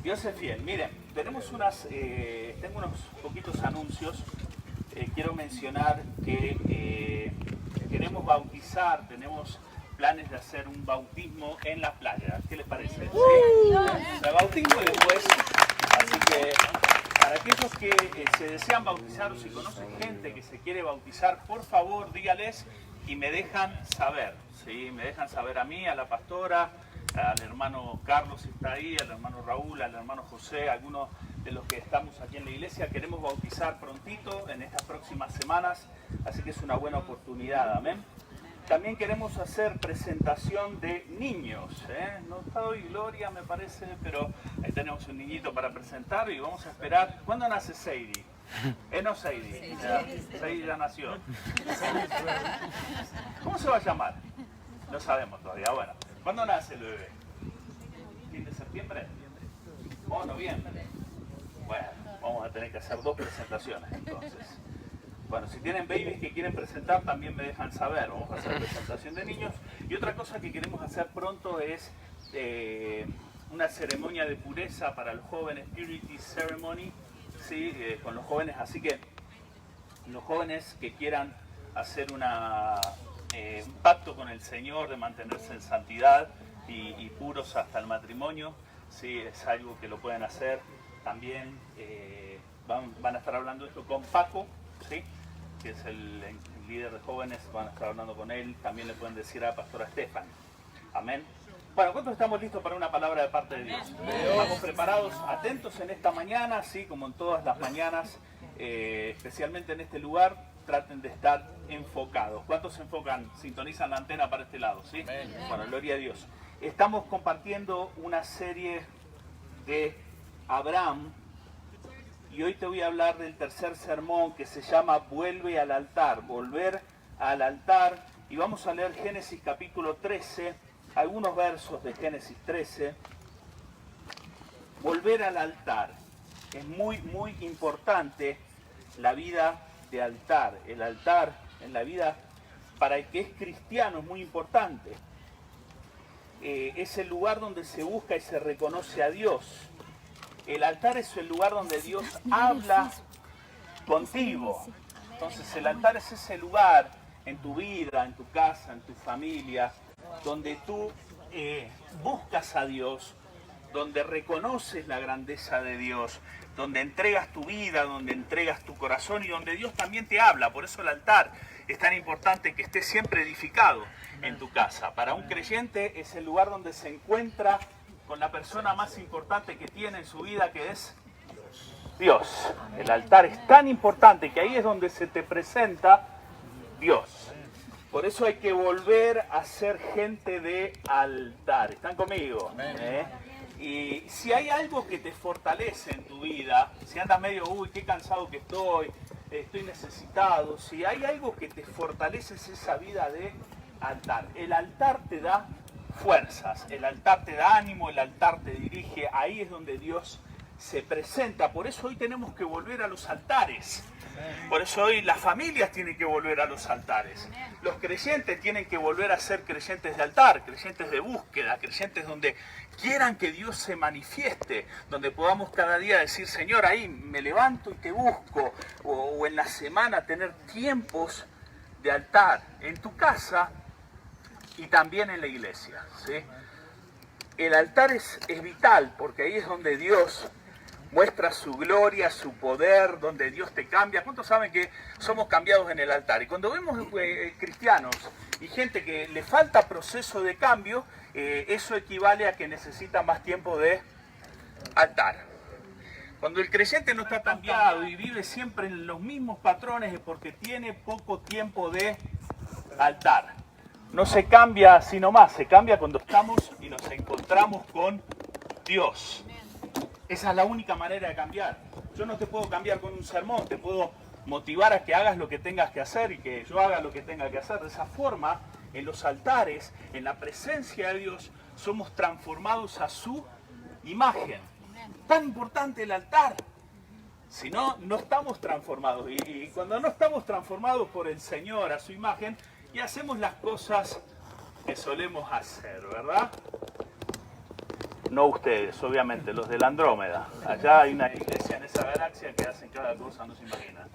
Dios es fiel. Miren, tenemos tengo unos poquitos anuncios. Quiero mencionar que queremos bautizar, tenemos planes de hacer un bautismo en la playa. ¿Qué les parece? ¿Sí? El bautismo y después, así que para aquellos que se desean bautizar o si conocen gente que se quiere bautizar, por favor dígales y me dejan saber. ¿Sí? Me dejan saber a mí, a la pastora, al hermano Carlos si está ahí, al hermano Raúl, al hermano José, algunos de los que estamos aquí en la iglesia. Queremos bautizar prontito en estas próximas semanas, así que es una buena oportunidad, amén. También queremos hacer presentación de niños, ¿eh? No está hoy Gloria, me parece, pero ahí tenemos un niñito para presentar y vamos a esperar. ¿Cuándo nace Seidi? No Seidi, Seidi ya nació. ¿Cómo se va a llamar? No sabemos todavía. Bueno, ¿cuándo nace el bebé? ¿Fin de septiembre? ¿O noviembre? Bueno, vamos a tener que hacer 2 presentaciones entonces. Bueno, si tienen babies que quieren presentar, también me dejan saber. Vamos a hacer presentación de niños. Y otra cosa que queremos hacer pronto es una ceremonia de pureza para los jóvenes, Purity Ceremony, ¿sí? Con los jóvenes. Así que los jóvenes que quieran hacer un pacto con el Señor de mantenerse en santidad y puros hasta el matrimonio, ¿sí? Es algo que lo pueden hacer. También van a estar hablando esto con Paco, ¿sí? Que es el líder de jóvenes, van a estar hablando con él. También le pueden decir a la pastora Estefan. Amén. Bueno, ¿cuántos estamos listos para una palabra de parte de Dios? Estamos preparados, atentos en esta mañana, sí, como en todas las mañanas, especialmente en este lugar, traten de estar enfocados. ¿Cuántos se enfocan, sintonizan la antena para este lado? ¿Sí? Bueno, gloria a Dios. Estamos compartiendo una serie de Abraham. Y hoy te voy a hablar del tercer sermón que se llama Vuelve al altar, volver al altar. Y vamos a leer Génesis capítulo 13, algunos versos de Génesis 13. Volver al altar. Es muy, muy importante la vida de altar. El altar en la vida para el que es cristiano es muy importante. Es el lugar donde se busca y se reconoce a Dios. El altar es el lugar donde Dios habla contigo. Entonces el altar es ese lugar en tu vida, en tu casa, en tu familia, donde tú buscas a Dios, donde reconoces la grandeza de Dios, donde entregas tu vida, donde entregas tu corazón y donde Dios también te habla. Por eso el altar es tan importante que esté siempre edificado en tu casa. Para un creyente es el lugar donde se encuentra con la persona más importante que tiene en su vida, que es Dios. El altar es tan importante que ahí es donde se te presenta Dios. Por eso hay que volver a ser gente de altar. ¿Están conmigo? Y si hay algo que te fortalece en tu vida, si andas medio, uy, qué cansado que estoy necesitado, si hay algo que te fortalece es esa vida de altar. El altar te da fuerzas, el altar te da ánimo, el altar te dirige, ahí es donde Dios se presenta. Por eso hoy tenemos que volver a los altares. Por eso hoy las familias tienen que volver a los altares. Los creyentes tienen que volver a ser creyentes de altar, creyentes de búsqueda, creyentes donde quieran que Dios se manifieste, donde podamos cada día decir, Señor, ahí me levanto y te busco, o en la semana tener tiempos de altar en tu casa y también en la iglesia, ¿sí? El altar es vital porque ahí es donde Dios muestra su gloria, su poder, donde Dios te cambia. ¿Cuántos saben que somos cambiados en el altar? Y cuando vemos cristianos y gente que le falta proceso de cambio, eso equivale a que necesita más tiempo de altar. Cuando el creyente no está cambiado y vive siempre en los mismos patrones es porque tiene poco tiempo de altar. No se cambia así nomás, se cambia cuando estamos y nos encontramos con Dios. Esa es la única manera de cambiar. Yo no te puedo cambiar con un sermón, te puedo motivar a que hagas lo que tengas que hacer y que yo haga lo que tenga que hacer. De esa forma, en los altares, en la presencia de Dios, somos transformados a su imagen. Tan importante el altar. Si no, no estamos transformados. Y cuando no estamos transformados por el Señor a su imagen, y hacemos las cosas que solemos hacer, ¿verdad? No ustedes, obviamente, los de la Andrómeda. Allá hay una iglesia en esa galaxia que hacen cada cosa, no se imaginan.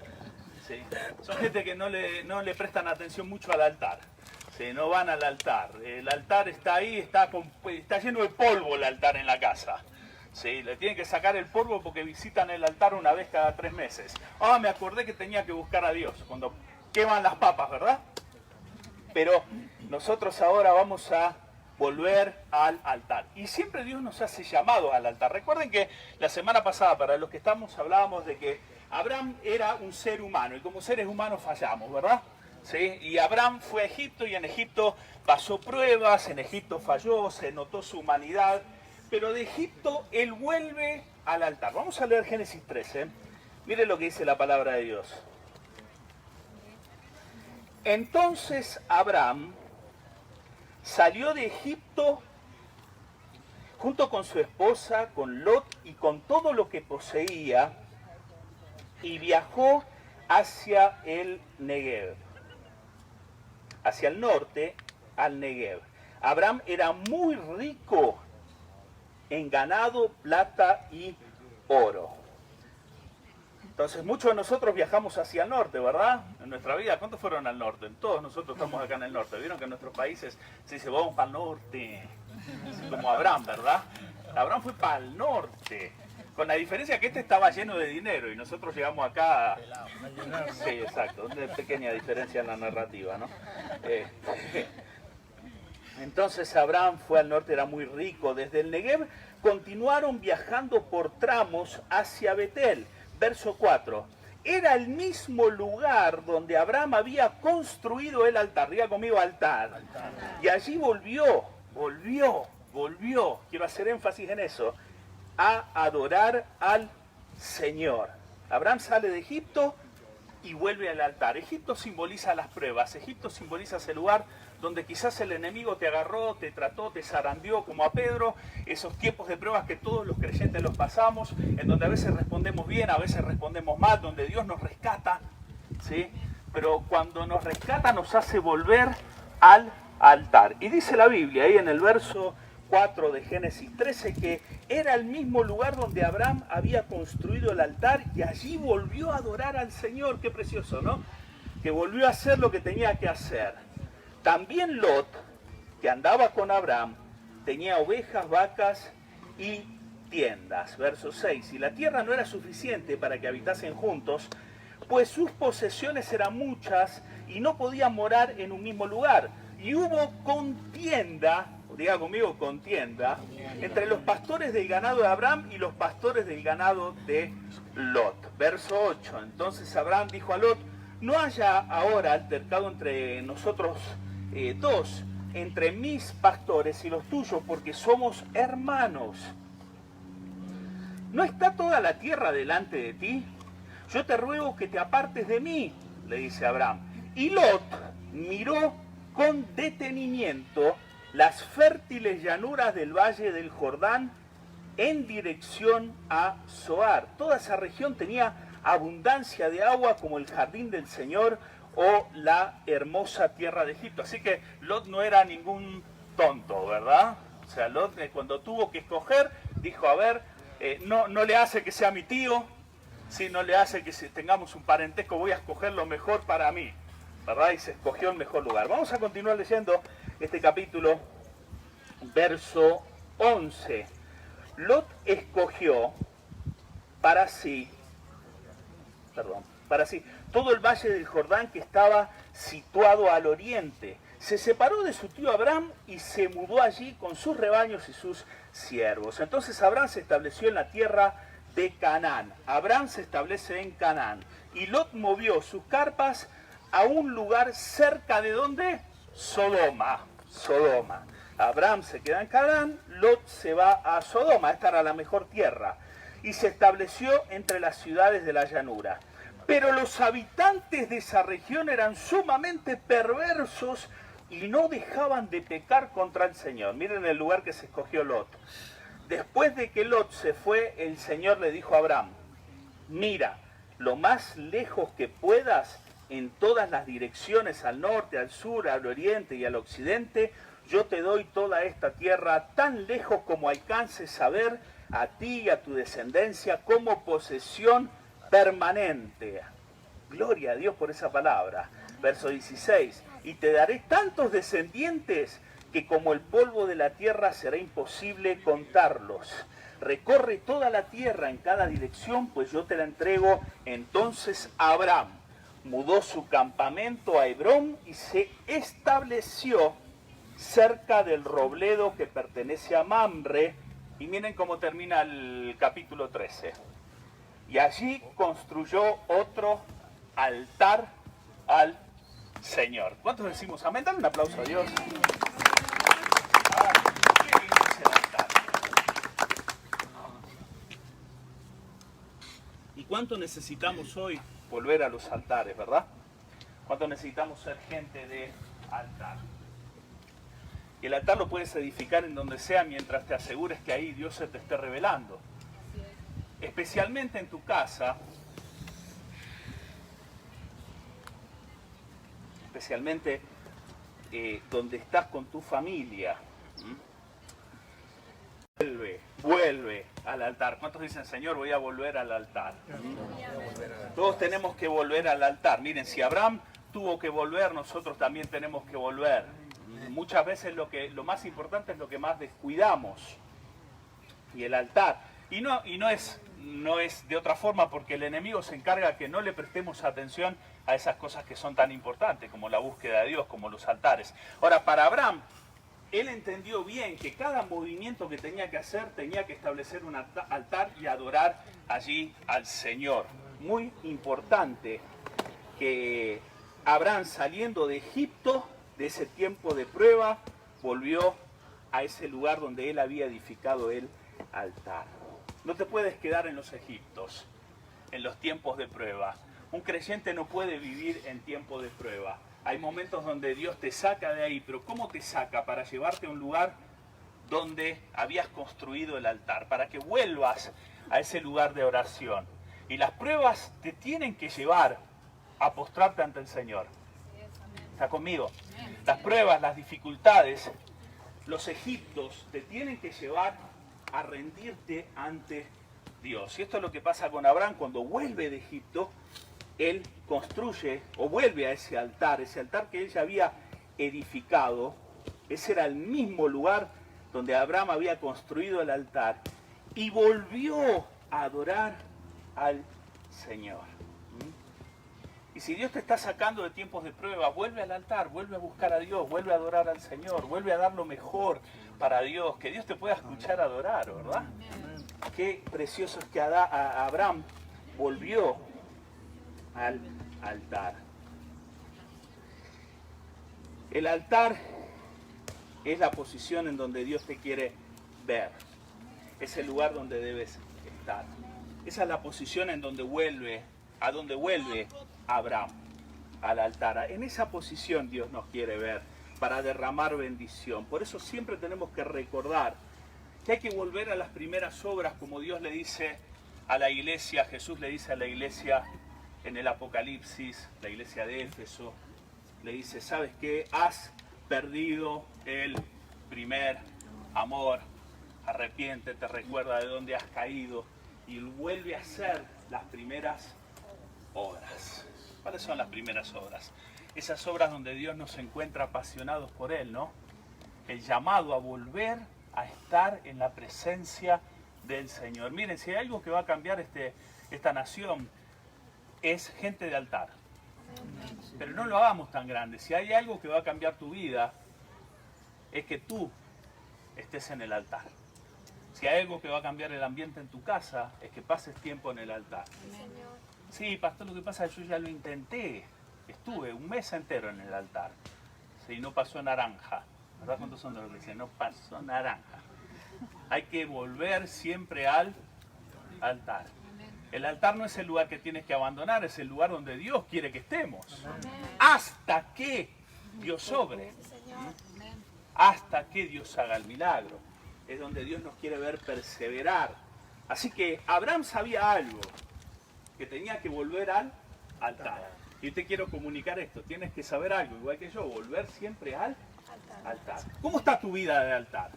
¿Sí? Son gente que no le prestan atención mucho al altar. ¿Sí? No van al altar. El altar está ahí, está lleno de polvo el altar en la casa. ¿Sí? Le tienen que sacar el polvo porque visitan el altar una vez cada 3 meses. Ah, me acordé que tenía que buscar a Dios cuando queman las papas, ¿verdad? Pero nosotros ahora vamos a volver al altar. Y siempre Dios nos hace llamado al altar. Recuerden que la semana pasada, para los que estamos, hablábamos de que Abraham era un ser humano y como seres humanos fallamos, ¿verdad? ¿Sí? Y Abraham fue a Egipto y en Egipto pasó pruebas, en Egipto falló, se notó su humanidad, pero de Egipto él vuelve al altar. Vamos a leer Génesis 13. Miren lo que dice la palabra de Dios. Entonces Abraham salió de Egipto junto con su esposa, con Lot y con todo lo que poseía y viajó hacia el Negev, hacia el norte, al Negev. Abraham era muy rico en ganado, plata y oro. Entonces muchos de nosotros viajamos hacia el norte, ¿verdad? En nuestra vida, ¿cuántos fueron al norte? Todos nosotros estamos acá en el norte. Vieron que en nuestros países se dice, vamos para el norte. Así como Abraham, ¿verdad? Abraham fue para el norte. Con la diferencia que este estaba lleno de dinero y nosotros llegamos acá... Sí, exacto. Una pequeña diferencia en la narrativa, ¿no? Entonces Abraham fue al norte, era muy rico. Desde el Negev continuaron viajando por tramos hacia Betel. Verso 4. Era el mismo lugar donde Abraham había construido el altar. Diga conmigo, altar. Y allí volvió, quiero hacer énfasis en eso, a adorar al Señor. Abraham sale de Egipto y vuelve al altar. Egipto simboliza las pruebas. Egipto simboliza ese lugar donde quizás el enemigo te agarró, te trató, te zarandeó, como a Pedro, esos tiempos de pruebas que todos los creyentes los pasamos, en donde a veces respondemos bien, a veces respondemos mal, donde Dios nos rescata, ¿sí? Pero cuando nos rescata nos hace volver al altar. Y dice la Biblia, ahí en el verso 4 de Génesis 13, que era el mismo lugar donde Abraham había construido el altar y allí volvió a adorar al Señor. Qué precioso, ¿no? Que volvió a hacer lo que tenía que hacer. También Lot, que andaba con Abraham, tenía ovejas, vacas y tiendas. Verso 6. Y la tierra no era suficiente para que habitasen juntos, pues sus posesiones eran muchas y no podían morar en un mismo lugar. Y hubo contienda, diga conmigo, contienda, entre los pastores del ganado de Abraham y los pastores del ganado de Lot. Verso 8. Entonces Abraham dijo a Lot, no haya ahora altercado entre nosotros dos, entre mis pastores y los tuyos, porque somos hermanos. ¿No está toda la tierra delante de ti? Yo te ruego que te apartes de mí, le dice Abraham. Y Lot miró con detenimiento las fértiles llanuras del valle del Jordán en dirección a Zoar. Toda esa región tenía abundancia de agua como el jardín del Señor o la hermosa tierra de Egipto. Así que Lot no era ningún tonto, ¿verdad? O sea, Lot cuando tuvo que escoger, dijo, a ver, no le hace que sea mi tío, si no le hace que tengamos un parentesco, voy a escoger lo mejor para mí, ¿verdad? Y se escogió el mejor lugar. Vamos a continuar leyendo este capítulo, verso 11. Lot escogió para sí todo el valle del Jordán que estaba situado al oriente. Se separó de su tío Abraham y se mudó allí con sus rebaños y sus siervos. Entonces Abraham se estableció en la tierra de Canaán. Abraham se establece en Canaán. Y Lot movió sus carpas a un lugar cerca de ¿dónde? Sodoma. Abraham se queda en Canaán, Lot se va a Sodoma. Esta era la mejor tierra. Y se estableció entre las ciudades de la llanura. Pero los habitantes de esa región eran sumamente perversos y no dejaban de pecar contra el Señor. Miren el lugar que se escogió Lot. Después de que Lot se fue, el Señor le dijo a Abraham, mira, lo más lejos que puedas en todas las direcciones, al norte, al sur, al oriente y al occidente. Yo te doy toda esta tierra tan lejos como alcances a ver, a ti y a tu descendencia como posesión permanente. Gloria a Dios por esa palabra. Verso 16. Y te daré tantos descendientes que como el polvo de la tierra será imposible contarlos. Recorre toda la tierra en cada dirección, pues yo te la entrego. Entonces Abraham mudó su campamento a Hebrón y se estableció cerca del robledo que pertenece a Mamre. Y miren cómo termina el capítulo 13. Y allí construyó otro altar al Señor. ¿Cuántos decimos amén? Dale un aplauso a Dios. Qué lindo es el altar. ¿Y cuánto necesitamos hoy volver a los altares, verdad? ¿Cuánto necesitamos ser gente de altar? Y el altar lo puedes edificar en donde sea mientras te asegures que ahí Dios se te esté revelando. Especialmente en tu casa, especialmente donde estás con tu familia. Vuelve al altar. ¿Cuántos dicen, Señor, voy a volver al altar? Todos tenemos que volver al altar. Miren, si Abraham tuvo que volver, nosotros también tenemos que volver. Muchas veces lo más importante es lo que más descuidamos. Y el altar. Y no es de otra forma, porque el enemigo se encarga que no le prestemos atención a esas cosas que son tan importantes, como la búsqueda de Dios, como los altares. Ahora, para Abraham, él entendió bien que cada movimiento que tenía que hacer tenía que establecer un altar y adorar allí al Señor. Muy importante que Abraham, saliendo de Egipto, de ese tiempo de prueba, volvió a ese lugar donde él había edificado el altar. No te puedes quedar en los Egiptos, en los tiempos de prueba. Un creyente no puede vivir en tiempo de prueba. Hay momentos donde Dios te saca de ahí, pero ¿cómo te saca? Para llevarte a un lugar donde habías construido el altar, para que vuelvas a ese lugar de oración. Y las pruebas te tienen que llevar a postrarte ante el Señor. ¿Está conmigo? Las pruebas, las dificultades, los egiptos te tienen que llevar a rendirte ante Dios. Y esto es lo que pasa con Abraham cuando vuelve de Egipto. Él construye o vuelve a ese altar que él ya había edificado. Ese era el mismo lugar donde Abraham había construido el altar y volvió a adorar al Señor. Y si Dios te está sacando de tiempos de prueba, vuelve al altar, vuelve a buscar a Dios, vuelve a adorar al Señor, vuelve a dar lo mejor para Dios, que Dios te pueda escuchar adorar, ¿verdad? Qué precioso es que Abraham volvió al altar. El altar es la posición en donde Dios te quiere ver. Es el lugar donde debes estar. Esa es la posición en donde vuelve Abraham, al altar. En esa posición Dios nos quiere ver para derramar bendición. Por eso siempre tenemos que recordar que hay que volver a las primeras obras, como Dios le dice a la iglesia, Jesús le dice a la iglesia en el Apocalipsis, la iglesia de Éfeso, le dice, ¿sabes qué? Has perdido el primer amor. Arrepiéntete, recuerda de dónde has caído y vuelve a hacer las primeras obras. ¿Cuáles son las primeras obras? Esas obras donde Dios nos encuentra apasionados por Él, ¿no? El llamado a volver a estar en la presencia del Señor. Miren, si hay algo que va a cambiar esta nación, es gente de altar. Pero no lo hagamos tan grande. Si hay algo que va a cambiar tu vida, es que tú estés en el altar. Si hay algo que va a cambiar el ambiente en tu casa, es que pases tiempo en el altar. Sí, pastor, lo que pasa es que yo ya lo intenté. Estuve un mes entero en el altar. Sí, no pasó naranja. ¿Verdad? ¿Cuántos son de los que dicen? No pasó naranja. Hay que volver siempre al altar. El altar no es el lugar que tienes que abandonar, es el lugar donde Dios quiere que estemos. Hasta que Dios obre. Hasta que Dios haga el milagro. Es donde Dios nos quiere ver perseverar. Así que Abraham sabía algo, que tenía que volver al altar. Y te quiero comunicar esto, tienes que saber algo, igual que yo, volver siempre al altar. ¿Cómo está tu vida de altar?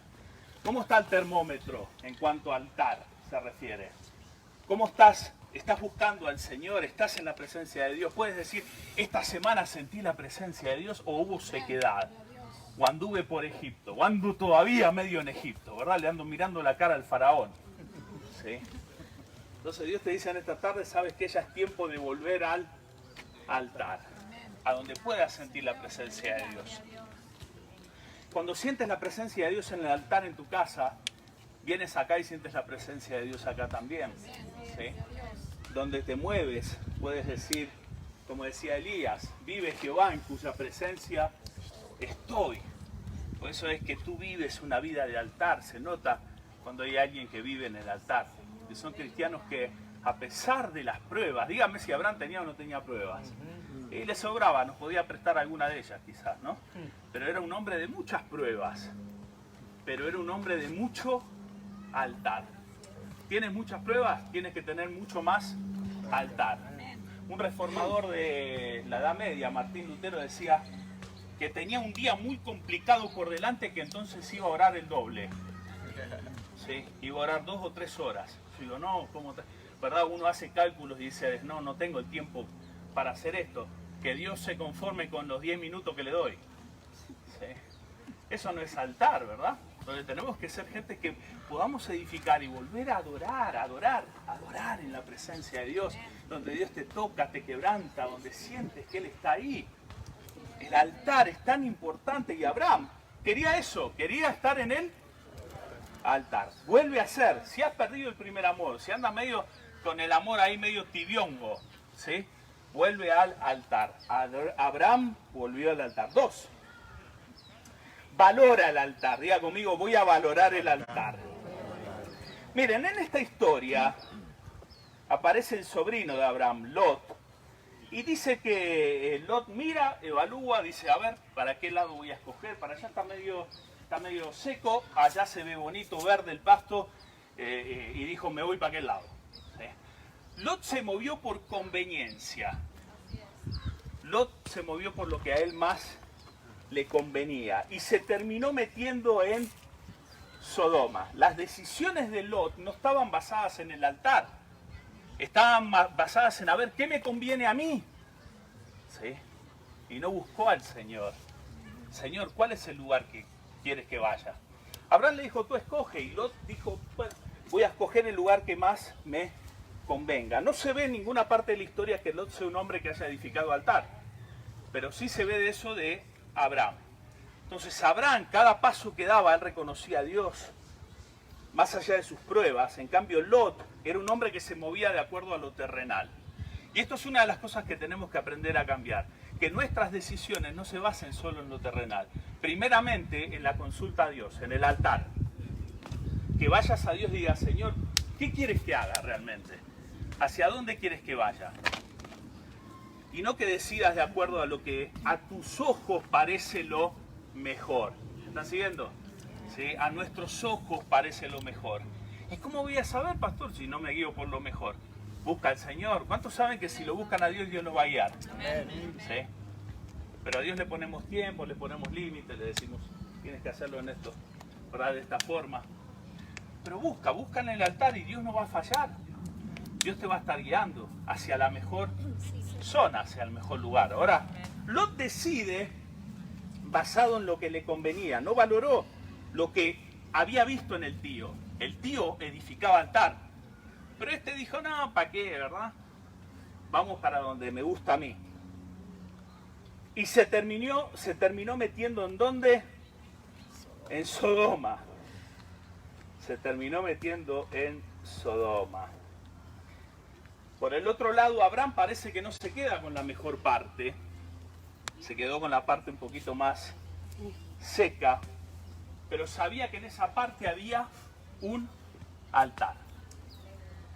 ¿Cómo está el termómetro en cuanto a altar se refiere? ¿Cómo estás? ¿Estás buscando al Señor? ¿Estás en la presencia de Dios? Puedes decir, esta semana sentí la presencia de Dios o hubo sequedad. O anduve por Egipto, o ando todavía medio en Egipto, ¿verdad? Le ando mirando la cara al faraón. ¿Sí? Entonces Dios te dice en esta tarde, sabes que ya es tiempo de volver al altar, a donde puedas sentir la presencia de Dios. Cuando sientes la presencia de Dios en el altar en tu casa, vienes acá y sientes la presencia de Dios acá también. ¿Sí? Donde te mueves, puedes decir, como decía Elías, vive Jehová en cuya presencia estoy. Por eso es que tú vives una vida de altar. Se nota cuando hay alguien que vive en el altar. Que son cristianos que a pesar de las pruebas, dígame si Abraham tenía o no tenía pruebas. Y le sobraba, nos podía prestar alguna de ellas quizás, ¿no? Pero era un hombre de muchas pruebas. Pero era un hombre de mucho altar. ¿Tienes muchas pruebas? Tienes que tener mucho más altar. Un reformador de la Edad Media, Martín Lutero, decía que tenía un día muy complicado por delante, que entonces iba a orar el doble. ¿Sí? Iba a orar 2 o 3 horas. Yo digo, no, ¿cómo ¿verdad? Uno hace cálculos y dice, no tengo el tiempo para hacer esto. Que Dios se conforme con los 10 minutos que le doy. ¿Sí? Eso no es altar, ¿verdad? Donde tenemos que ser gente que podamos edificar y volver a adorar en la presencia de Dios, donde Dios te toca, te quebranta, donde sientes que Él está ahí. El altar es tan importante y Abraham quería eso, quería estar en el altar. Vuelve a ser, si has perdido el primer amor, si andas medio con el amor ahí medio tibiongo, ¿sí? Vuelve al altar. Abraham volvió al altar. 2. Valora el altar. Diga conmigo, voy a valorar el altar. Miren, en esta historia aparece el sobrino de Abraham, Lot, y dice que Lot mira, evalúa, dice, a ver, ¿para qué lado voy a escoger? Para allá está medio seco, allá se ve bonito, verde el pasto, y dijo, me voy para aquel lado. ¿Sí? Lot se movió por conveniencia. Lot se movió por lo que a él más le convenía y se terminó metiendo en Sodoma. Las decisiones de Lot no estaban basadas en el altar, estaban basadas en a ver qué me conviene a mí. ¿Sí? Y no buscó al Señor. Señor, ¿cuál es el lugar que quieres que vaya? Abraham le dijo, tú escoge, y Lot dijo, bueno, voy a escoger el lugar que más me convenga. No se ve en ninguna parte de la historia que Lot sea un hombre que haya edificado altar, pero sí se ve de eso de Abraham. Entonces Abraham, cada paso que daba, él reconocía a Dios, más allá de sus pruebas. En cambio Lot era un hombre que se movía de acuerdo a lo terrenal. Y esto es una de las cosas que tenemos que aprender a cambiar, que nuestras decisiones no se basen solo en lo terrenal. Primeramente en la consulta a Dios, en el altar. Que vayas a Dios y digas, Señor, ¿qué quieres que haga realmente? ¿Hacia dónde quieres que vaya? Y no que decidas de acuerdo a lo que a tus ojos parece lo mejor. ¿Están siguiendo? ¿Sí? A nuestros ojos parece lo mejor. ¿Y cómo voy a saber, pastor, si no me guío por lo mejor? Busca al Señor. ¿Cuántos saben que si lo buscan a Dios, Dios los va a guiar? ¿Sí? Pero a Dios le ponemos tiempo, le ponemos límites, le decimos, tienes que hacerlo en esto, ¿verdad? De esta forma. Pero busca en el altar y Dios no va a fallar. Dios te va a estar guiando hacia la mejor zona, hacia el mejor lugar. Ahora, Lot decide basado en lo que le convenía, no valoró lo que había visto en el tío. El tío edificaba altar, pero este dijo, no, ¿para qué, verdad? Vamos para donde me gusta a mí. Y se terminó metiendo ¿en dónde? En Sodoma. Se terminó metiendo en Sodoma. Por el otro lado, Abraham parece que no se queda con la mejor parte. Se quedó con la parte un poquito más seca. Pero sabía que en esa parte había un altar.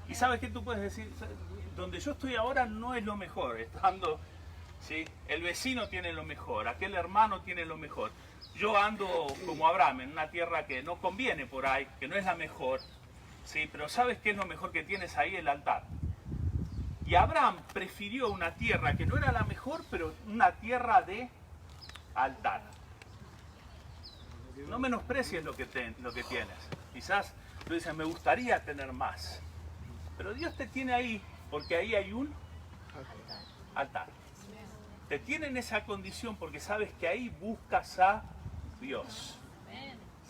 Y sabes qué tú puedes decir, donde yo estoy ahora no es lo mejor. Estando, ¿sí? El vecino tiene lo mejor, aquel hermano tiene lo mejor. Yo ando como Abraham en una tierra que no conviene por ahí, que no es la mejor. ¿Sí? Pero ¿sabes qué es lo mejor que tienes ahí? El altar. Y Abraham prefirió una tierra que no era la mejor, pero una tierra de altar. No menosprecies lo que tienes. Quizás tú dices, me gustaría tener más. Pero Dios te tiene ahí, porque ahí hay un altar. Te tiene en esa condición porque sabes que ahí buscas a Dios.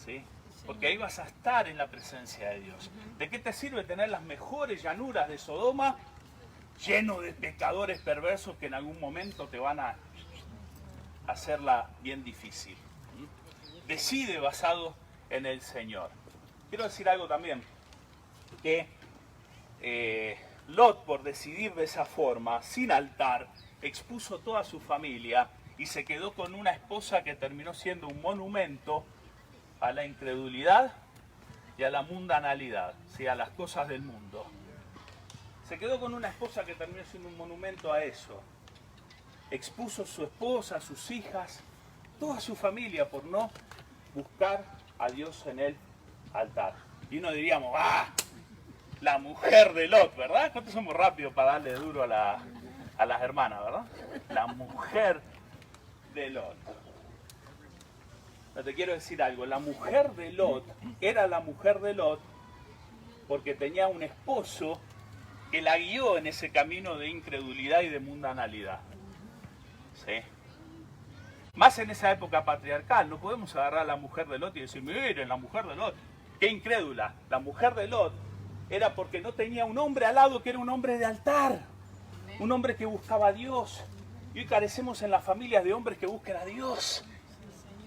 ¿Sí? Porque ahí vas a estar en la presencia de Dios. ¿De qué te sirve tener las mejores llanuras de Sodoma, lleno de pecadores perversos que en algún momento te van a hacerla bien difícil? Decide basado en el Señor. Quiero decir algo también, que Lot, por decidir de esa forma, sin altar, expuso toda su familia y se quedó con una esposa que terminó siendo un monumento a la incredulidad y a la mundanalidad, ¿sí? A las cosas del mundo. Se quedó con una esposa que terminó siendo un monumento a eso. Expuso su esposa, sus hijas, toda su familia por no buscar a Dios en el altar. Y uno diríamos, la mujer de Lot, ¿verdad? ¿Cuántos somos rápidos para darle duro a las hermanas, verdad? La mujer de Lot. Pero te quiero decir algo, la mujer de Lot era la mujer de Lot porque tenía un esposo que la guió en ese camino de incredulidad y de mundanalidad. ¿Sí? Más en esa época patriarcal, no podemos agarrar a la mujer de Lot y decir, miren, la mujer de Lot, qué incrédula. La mujer de Lot era porque no tenía un hombre al lado que era un hombre de altar, un hombre que buscaba a Dios. Y hoy carecemos en las familias de hombres que busquen a Dios.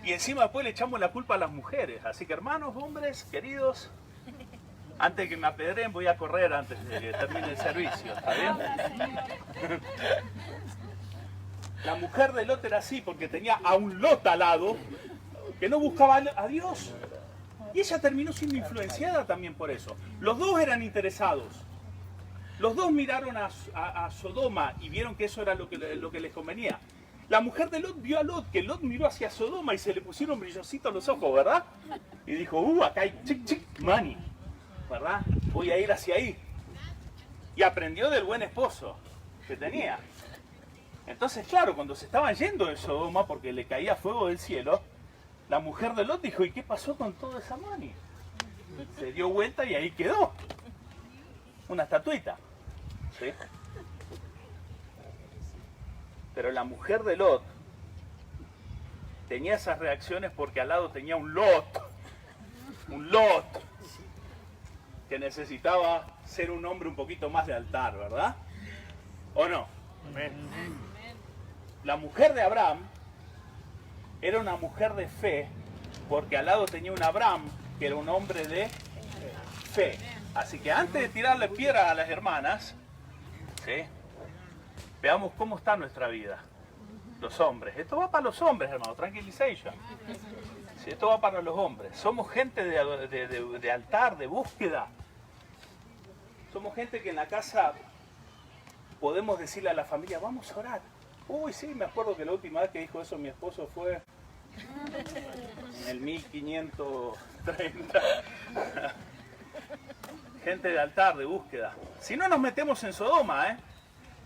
Y encima después le echamos la culpa a las mujeres. Así que hermanos, hombres, queridos, antes que me apedreen voy a correr antes de que termine el servicio, ¿está bien? La mujer de Lot era así porque tenía a un Lot al lado que no buscaba a Dios. Y ella terminó siendo influenciada también por eso. Los dos eran interesados. Los dos miraron a Sodoma y vieron que eso era lo que les convenía. La mujer de Lot vio a Lot, que Lot miró hacia Sodoma y se le pusieron brillositos los ojos, ¿verdad? Y dijo, acá hay money, ¿verdad? Voy a ir hacia ahí. Y aprendió del buen esposo que tenía. Entonces, claro, cuando se estaban yendo de Sodoma, porque le caía fuego del cielo, la mujer de Lot dijo, ¿y qué pasó con toda esa money? Se dio vuelta y ahí quedó. Una estatuita. ¿Sí? Pero la mujer de Lot tenía esas reacciones porque al lado tenía un Lot, que necesitaba ser un hombre un poquito más de altar, ¿verdad? ¿O no? La mujer de Abraham era una mujer de fe porque al lado tenía un Abraham que era un hombre de fe. Así que antes de tirarle piedras a las hermanas, ¿sí? Veamos cómo está nuestra vida, los hombres. Esto va para los hombres, hermano, tranquilization. Sí, esto va para los hombres. Somos gente de altar, de búsqueda. Somos gente que en la casa podemos decirle a la familia, vamos a orar. Uy, sí, me acuerdo que la última vez que dijo eso mi esposo fue en el 1530. Gente de altar, de búsqueda. Si no nos metemos en Sodoma,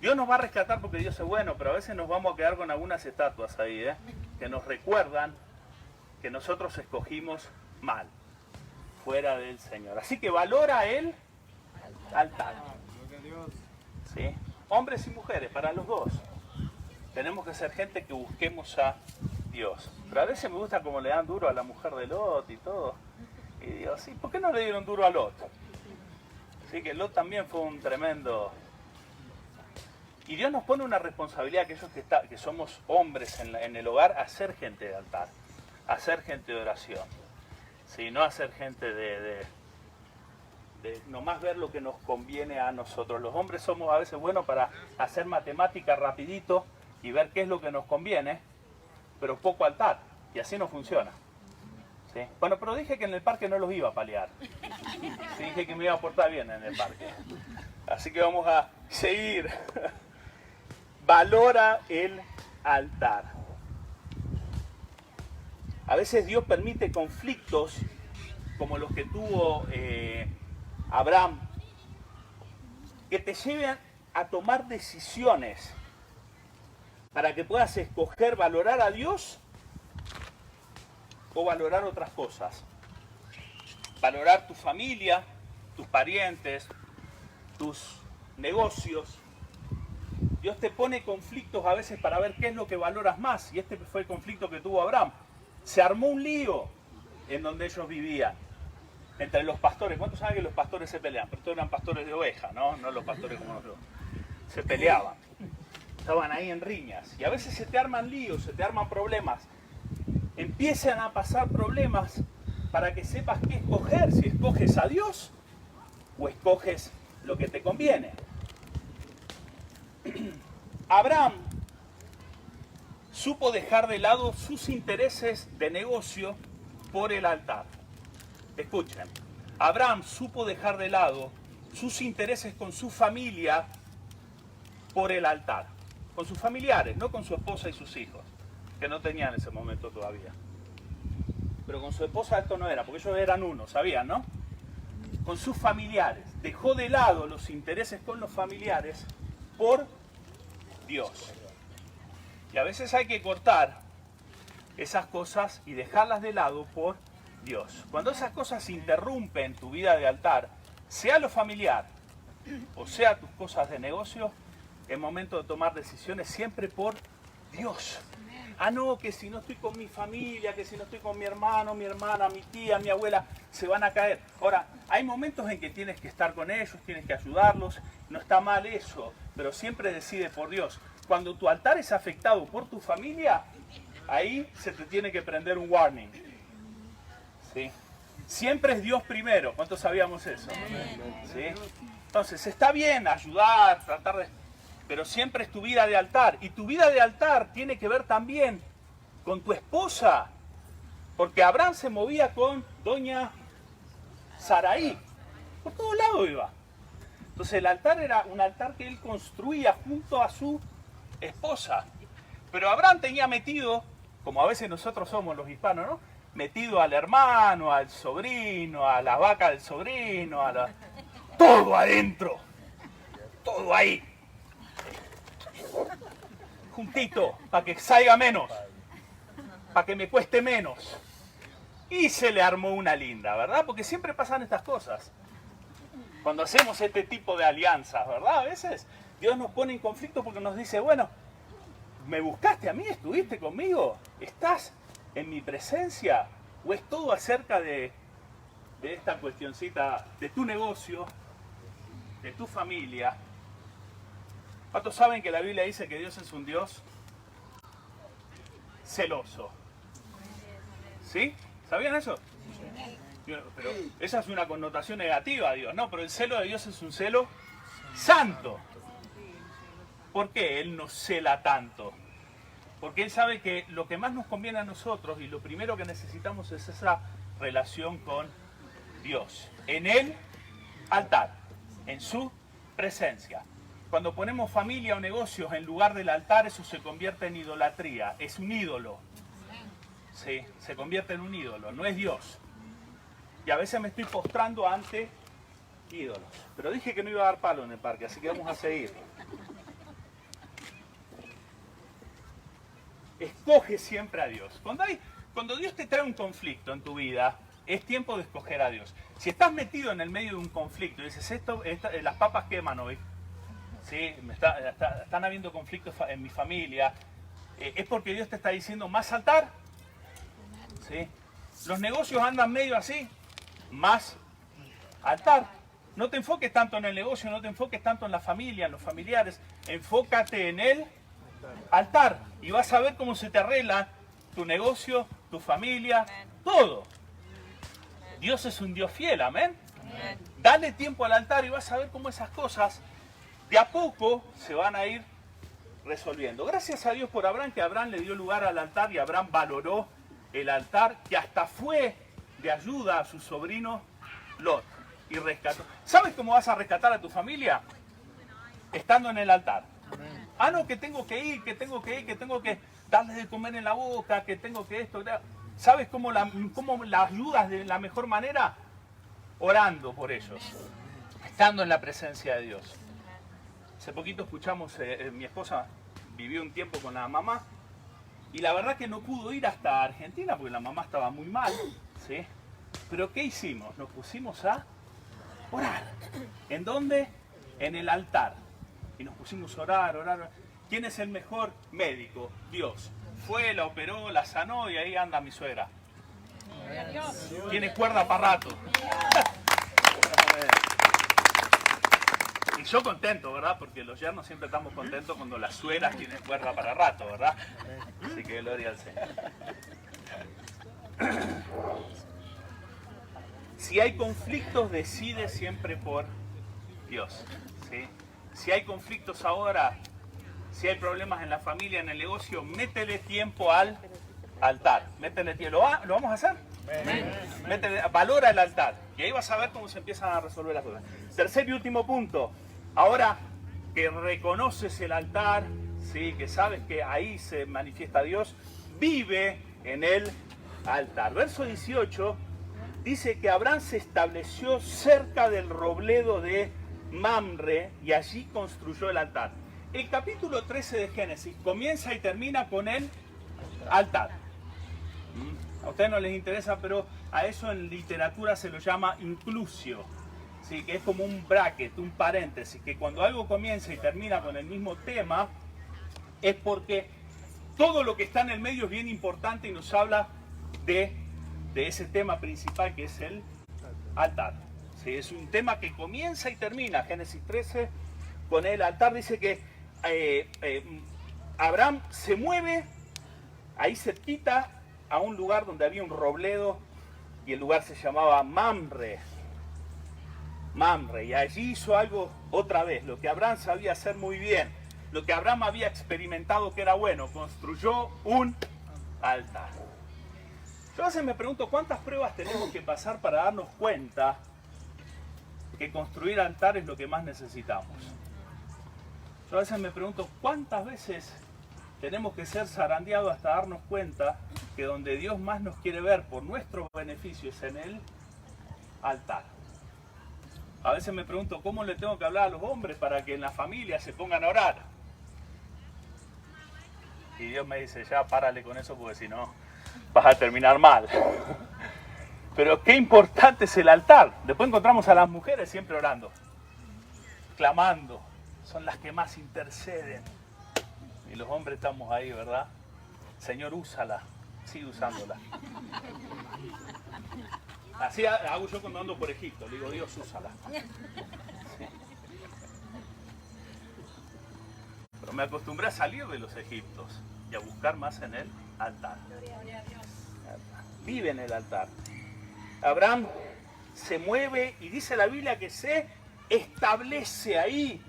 Dios nos va a rescatar porque Dios es bueno, pero a veces nos vamos a quedar con algunas estatuas ahí, que nos recuerdan que nosotros escogimos mal, fuera del Señor. Así que valora el altar. ¿Sí? Hombres y mujeres, para los dos. Tenemos que ser gente que busquemos a Dios. Pero a veces me gusta como le dan duro a la mujer de Lot y todo. Y digo, sí, ¿por qué no le dieron duro a Lot? Así que Lot también fue un tremendo... Y Dios nos pone una responsabilidad, aquellos que somos hombres en el hogar, a ser gente de altar, a ser gente de oración. ¿Sí? No a ser gente de nomás ver lo que nos conviene a nosotros. Los hombres somos a veces buenos para hacer matemática rapidito y ver qué es lo que nos conviene, pero poco altar. Y así no funciona. ¿Sí? Bueno, pero dije que en el parque no los iba a paliar. Sí, dije que me iba a portar bien en el parque. Así que vamos a seguir. Valora el altar. A veces Dios permite conflictos como los que tuvo Abraham, que te lleven a tomar decisiones para que puedas escoger valorar a Dios o valorar otras cosas. Valorar tu familia, tus parientes, tus negocios. Dios te pone conflictos a veces para ver qué es lo que valoras más. Y este fue el conflicto que tuvo Abraham. Se armó un lío en donde ellos vivían. Entre los pastores. ¿Cuántos saben que los pastores se pelean? Pero estos eran pastores de oveja, ¿no? No los pastores como nosotros. Se peleaban. Estaban ahí en riñas. Y a veces se te arman líos, se te arman problemas. Empiezan a pasar problemas para que sepas qué escoger. Si escoges a Dios o escoges lo que te conviene. Abraham supo dejar de lado sus intereses de negocio por el altar. Escuchen, Abraham supo dejar de lado sus intereses con su familia por el altar. Con sus familiares, no con su esposa y sus hijos, que no tenían en ese momento todavía. Pero con su esposa esto no era, porque ellos eran uno, ¿sabían, no? Con sus familiares. Dejó de lado los intereses con los familiares por Dios. Y a veces hay que cortar esas cosas y dejarlas de lado por Dios. Cuando esas cosas interrumpen tu vida de altar, sea lo familiar o sea tus cosas de negocio, es momento de tomar decisiones siempre por Dios. Ah, no, que si no estoy con mi familia, que si no estoy con mi hermano, mi hermana, mi tía, mi abuela, se van a caer. Ahora, hay momentos en que tienes que estar con ellos, tienes que ayudarlos, no está mal eso, pero siempre decide por Dios. Cuando tu altar es afectado por tu familia, ahí se te tiene que prender un warning. ¿Sí? Siempre es Dios primero. ¿Cuántos sabíamos eso? ¿Sí? Entonces, está bien ayudar, tratar de... pero siempre es tu vida de altar. Y tu vida de altar tiene que ver también con tu esposa. Porque Abraham se movía con doña Saraí. Por todos lados iba. Entonces el altar era un altar que él construía junto a su esposa. Pero Abraham tenía metido, como a veces nosotros somos los hispanos, ¿no? Metido al hermano, al sobrino, a la vaca del sobrino, a la... todo adentro. Todo ahí. Juntito, para que salga menos, para que me cueste menos. Y se le armó una linda, ¿verdad? Porque siempre pasan estas cosas. Cuando hacemos este tipo de alianzas, ¿verdad? A veces Dios nos pone en conflicto porque nos dice, bueno, ¿me buscaste a mí? ¿Estuviste conmigo? ¿Estás en mi presencia? ¿O es todo acerca de esta cuestioncita de tu negocio, de tu familia? ¿Cuántos saben que la Biblia dice que Dios es un Dios celoso? ¿Sí? ¿Sabían eso? Pero esa es una connotación negativa a Dios. No, pero el celo de Dios es un celo santo. ¿Por qué Él nos cela tanto? Porque Él sabe que lo que más nos conviene a nosotros y lo primero que necesitamos es esa relación con Dios. En el altar, en su presencia. Cuando ponemos familia o negocios en lugar del altar, eso se convierte en idolatría. Es un ídolo. Sí, se convierte en un ídolo, no es Dios. Y a veces me estoy postrando ante ídolos. Pero dije que no iba a dar palo en el parque, así que vamos a seguir. Escoge siempre a Dios. Cuando Dios te trae un conflicto en tu vida, es tiempo de escoger a Dios. Si estás metido en el medio de un conflicto y dices, las papas queman hoy, ¿sí? Están habiendo conflictos en mi familia, es porque Dios te está diciendo más altar. ¿Sí? Los negocios andan medio así, más altar. No te enfoques tanto en el negocio, no te enfoques tanto en la familia, en los familiares, enfócate en el altar y vas a ver cómo se te arregla tu negocio, tu familia, todo. Dios es un Dios fiel, amén. Dale tiempo al altar y vas a ver cómo esas cosas de a poco se van a ir resolviendo. Gracias a Dios por Abraham, que Abraham le dio lugar al altar y Abraham valoró el altar, que hasta fue de ayuda a su sobrino Lot y rescató. ¿Sabes cómo vas a rescatar a tu familia? Estando en el altar. Ah, no, que tengo que ir, que tengo que darles de comer en la boca, que tengo que esto. ¿Sabes cómo la ayudas de la mejor manera? Orando por ellos, estando en la presencia de Dios. Hace poquito escuchamos, mi esposa vivió un tiempo con la mamá y la verdad que no pudo ir hasta Argentina porque la mamá estaba muy mal, ¿sí? Pero ¿qué hicimos? Nos pusimos a orar. ¿En dónde? En el altar. Y nos pusimos a orar. ¿Quién es el mejor médico? Dios. Fue, la operó, la sanó y ahí anda mi suegra. Tiene cuerda para rato. Y yo contento, ¿verdad? Porque los yernos siempre estamos contentos cuando las suegras tienen cuerda para rato, ¿verdad? Así que gloria al Señor. Si hay conflictos, decide siempre por Dios, ¿sí? Si hay conflictos ahora, si hay problemas en la familia, en el negocio, métele tiempo al altar. Métele tiempo. ¿Lo vamos a hacer? Métele, valora el altar. Y ahí vas a ver cómo se empiezan a resolver las cosas. Tercer y último punto. Ahora que reconoces el altar, ¿sí? Que sabes que ahí se manifiesta Dios, vive en el altar. Verso 18 dice que Abraham se estableció cerca del robledo de Mamre y allí construyó el altar. El capítulo 13 de Génesis comienza y termina con el altar. A ustedes no les interesa, pero a eso en literatura se lo llama inclusio. ¿Sí? Que es como un bracket, un paréntesis, que cuando algo comienza y termina con el mismo tema, es porque todo lo que está en el medio es bien importante y nos habla de ese tema principal que es el altar. ¿Sí? Es un tema que comienza y termina, Génesis 13, con el altar. Dice que Abraham se mueve ahí cerquita a un lugar donde había un robledo y el lugar se llamaba Mamre. Y allí hizo algo otra vez, lo que Abraham sabía hacer muy bien, lo que Abraham había experimentado que era bueno, construyó un altar. Yo a veces me pregunto cuántas pruebas tenemos que pasar para darnos cuenta que construir altar es lo que más necesitamos. Yo a veces me pregunto cuántas veces tenemos que ser zarandeados hasta darnos cuenta que donde Dios más nos quiere ver por nuestro beneficio es en el altar. A veces me pregunto cómo le tengo que hablar a los hombres para que en la familia se pongan a orar. Y Dios me dice, ya párale con eso porque si no vas a terminar mal. Pero qué importante es el altar. Después encontramos a las mujeres siempre orando, clamando. Son las que más interceden. Y los hombres estamos ahí, ¿verdad? Señor, úsala. Sigue usándola. Así hago yo cuando ando por Egipto. Le digo, Dios, úsala. Sí. Pero me acostumbré a salir de los egiptos y a buscar más en el altar. Vive en el altar. Abraham se mueve y dice la Biblia que se establece ahí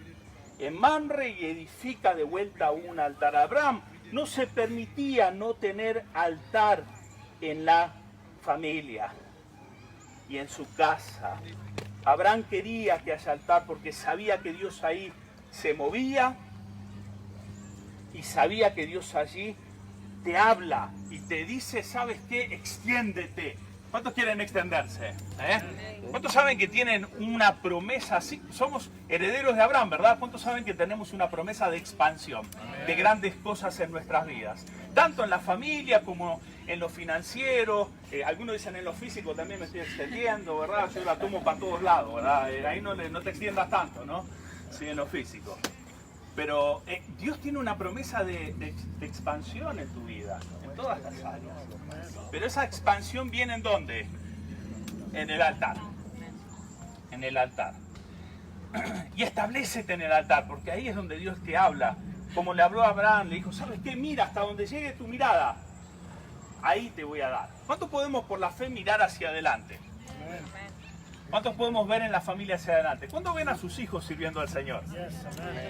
en Mamre y edifica de vuelta un altar. Abraham no se permitía no tener altar en la familia y en su casa. Abraham quería que haya altar porque sabía que Dios ahí se movía y sabía que Dios allí te habla y te dice, ¿sabes qué? Extiéndete. ¿Cuántos quieren extenderse? ¿Cuántos saben que tienen una promesa? Sí, somos herederos de Abraham, ¿verdad? ¿Cuántos saben que tenemos una promesa de expansión, de grandes cosas en nuestras vidas? Tanto en la familia como en lo financiero, algunos dicen en lo físico también me estoy extendiendo, ¿verdad? Yo la tomo para todos lados, ¿verdad? Ahí no te extiendas tanto, ¿no? Sí, en lo físico. Pero Dios tiene una promesa de expansión en tu vida, en todas las áreas. Pero esa expansión viene ¿en dónde? En el altar. En el altar. Y establécete en el altar, porque ahí es donde Dios te habla. Como le habló a Abraham, le dijo, ¿sabes qué? Mira hasta donde llegue tu mirada. Ahí te voy a dar. ¿Cuántos podemos por la fe mirar hacia adelante? ¿Cuántos podemos ver en la familia hacia adelante? ¿Cuántos ven a sus hijos sirviendo al Señor?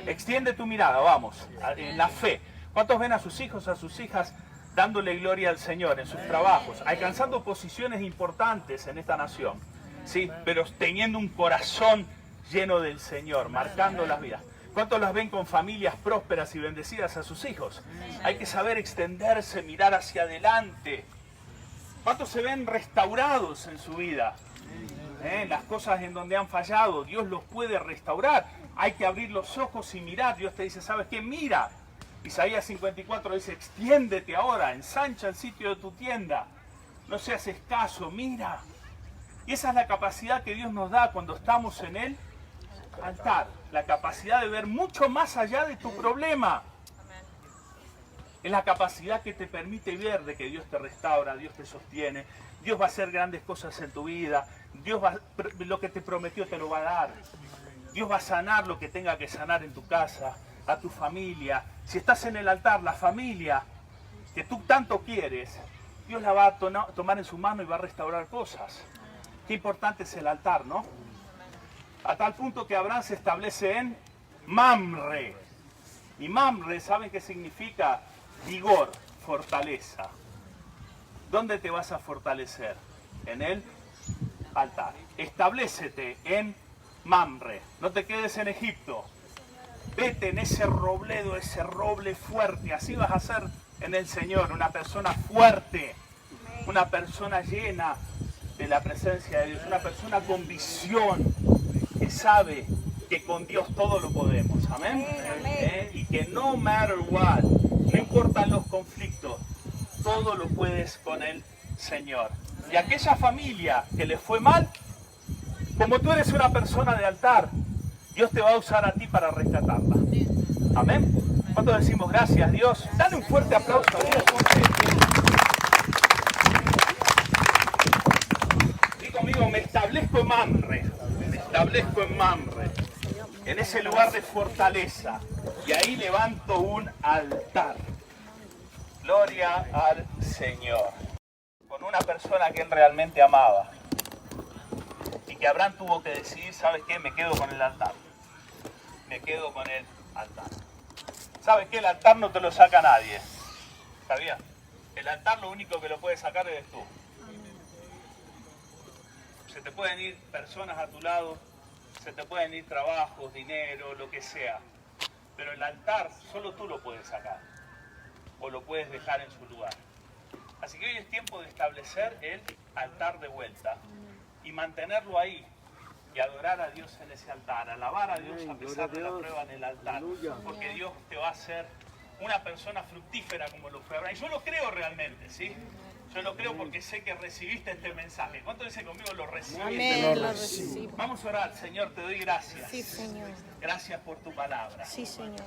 Extiende tu mirada, vamos, en la fe. ¿Cuántos ven a sus hijos, a sus hijas dándole gloria al Señor en sus trabajos, alcanzando posiciones importantes en esta nación? Sí, pero teniendo un corazón lleno del Señor, marcando las vidas. ¿Cuántos las ven con familias prósperas y bendecidas a sus hijos? Hay que saber extenderse, mirar hacia adelante. ¿Cuántos se ven restaurados en su vida? Las cosas en donde han fallado, Dios los puede restaurar. Hay que abrir los ojos y mirar. Dios te dice, ¿sabes qué? Mira. Isaías 54 dice, extiéndete ahora, ensancha el sitio de tu tienda. No seas escaso, mira. Y esa es la capacidad que Dios nos da cuando estamos en el altar. La capacidad de ver mucho más allá de tu problema. Es la capacidad que te permite ver de que Dios te restaura, Dios te sostiene. Dios va a hacer grandes cosas en tu vida. Dios lo que te prometió te lo va a dar. Dios va a sanar lo que tenga que sanar en tu casa, a tu familia. Si estás en el altar, la familia que tú tanto quieres, Dios la va a tomar en su mano y va a restaurar cosas. Qué importante es el altar, ¿no? A tal punto que Abraham se establece en Mamre. Y Mamre, ¿saben qué significa? Vigor, fortaleza. ¿Dónde te vas a fortalecer? En el altar. Establécete en Mamre. No te quedes en Egipto. Vete en ese robledo, ese roble fuerte. Así vas a ser en el Señor. Una persona fuerte. Una persona llena de la presencia de Dios. Una persona con visión. Que sabe que con Dios todo lo podemos. Amén. Y que no matter what. No importan los conflictos. Todo lo puedes con el Señor. Y aquella familia que le fue mal, como tú eres una persona de altar, Dios te va a usar a ti para rescatarla. Amén. ¿Cuánto decimos gracias, Dios? Dale un fuerte aplauso a Dios. Dí conmigo, me establezco en Mamre. Me establezco en Mamre. En ese lugar de fortaleza. Y ahí levanto un altar. Gloria al Señor. Con una persona que él realmente amaba. Y que Abraham tuvo que decidir, ¿sabes qué? Me quedo con el altar. Me quedo con el altar. ¿Sabes qué? El altar no te lo saca nadie. ¿Sabías? El altar lo único que lo puedes sacar eres tú. Se te pueden ir personas a tu lado, se te pueden ir trabajos, dinero, lo que sea. Pero el altar solo tú lo puedes sacar. O lo puedes dejar en su lugar. Así que hoy es tiempo de establecer el altar de vuelta. Y mantenerlo ahí. Y adorar a Dios en ese altar. Alabar a Dios a pesar de la prueba en el altar. Porque Dios te va a hacer una persona fructífera como lo fue Abraham. Y yo lo creo realmente, ¿sí? Yo lo creo porque sé que recibiste este mensaje. ¿Cuánto dice conmigo? Lo recibiste. Amén, lo recibo. Vamos a orar. Señor, te doy gracias. Sí, Señor. Gracias por tu palabra. Sí, Señor.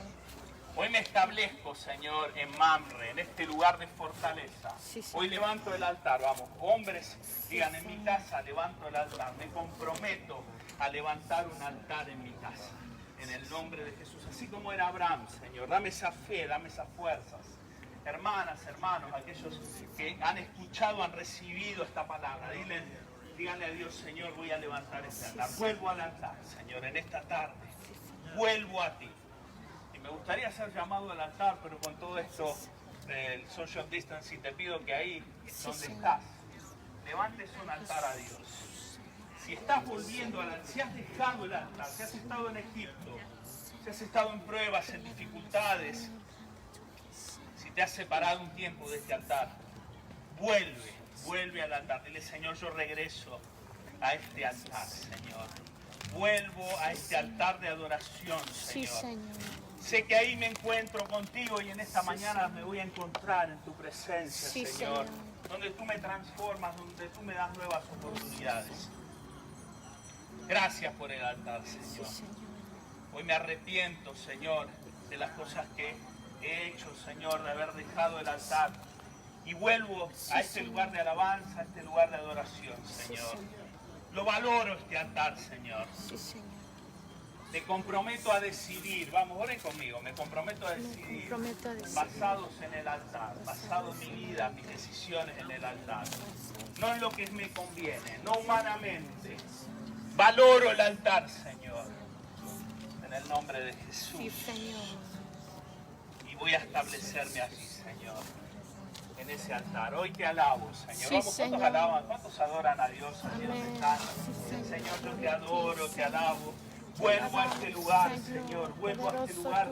Hoy me establezco, Señor, en Mamre, en este lugar de fortaleza. Sí, Hoy levanto el altar, vamos. Hombres, digan, en mi casa levanto el altar. Me comprometo a levantar un altar en mi casa. En el nombre de Jesús. Así como era Abraham, Señor. Dame esa fe, dame esas fuerzas. Hermanas, hermanos, aquellos que han escuchado, han recibido esta palabra. Díganle a Dios, Señor, voy a levantar este altar. Vuelvo al altar, Señor, en esta tarde. Vuelvo a ti. Me gustaría ser llamado al altar, pero con todo esto del social distancing, te pido que ahí donde estás, levantes un altar a Dios. Si estás volviendo al altar, si has dejado el altar, si has estado en Egipto, si has estado en pruebas, en dificultades, si te has separado un tiempo de este altar, vuelve al altar. Dile, Señor, yo regreso a este altar, Señor. Vuelvo a este altar de adoración, Señor. Sí, Señor. Sé que ahí me encuentro contigo y en esta mañana me voy a encontrar en tu presencia, Sí, Señor. Señor. Donde tú me transformas, donde tú me das nuevas oportunidades. Gracias por el altar, Señor. Sí, Señor. Hoy me arrepiento, Señor, de las cosas que he hecho, Señor, de haber dejado el altar. Y vuelvo a este lugar de alabanza, a este lugar de adoración, Señor. Lo valoro este altar, Señor. Sí, Señor. Te comprometo a decidir, vamos, oren conmigo, me comprometo a decidir, basados en el altar, basado en mi vida, mis decisiones en el altar, no en lo que me conviene, no humanamente. Valoro el altar, Señor, en el nombre de Jesús. Sí, Señor. Y voy a establecerme allí, Señor, en ese altar. Hoy te alabo, Señor. Sí, Vamos, ¿cuántos Señor. alaban? ¿Cuántos adoran a Dios allí donde Amén. están? Sí, Señor, yo te adoro, te alabo. Vuelvo a este lugar, Señor. Vuelvo a este lugar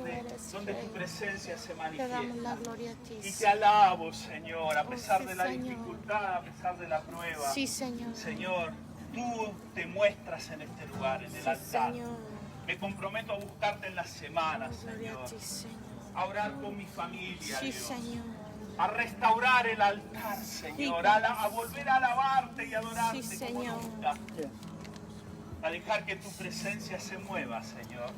donde tu presencia se Te damos la manifiesta. gloria a ti. Y te alabo, Señor, a pesar Sí, de la Señor. dificultad, a pesar de la prueba. Sí, Señor. Señor, tú te muestras en este lugar, en el altar. Señor. Me comprometo a buscarte en las semanas, Gloria Señor. a ti, Señor. A orar con mi familia, Sí, Dios. Señor. A restaurar el altar, Señor. A volver a alabarte y adorarte Sí, como Señor. nunca. A dejar que tu presencia se mueva, Señor.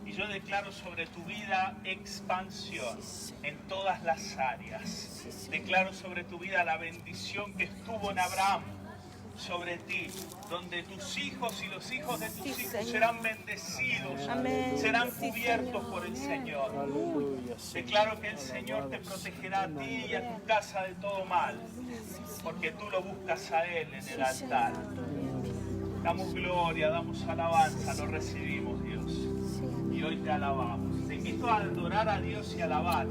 Y yo declaro sobre tu vida expansión en todas las áreas. Declaro sobre tu vida la bendición que estuvo en Abraham sobre ti, donde tus hijos y los hijos de tus Sí, hijos Señor. serán bendecidos, Amén. serán Sí, cubiertos Señor. por el Señor. Aleluya, Señor. Declaro que el Señor te protegerá a ti y a tu casa de todo mal, porque tú lo buscas a Él en el altar. Damos gloria, damos alabanza, lo recibimos, Dios. Y hoy te alabamos. Te invito a adorar a Dios y alabar.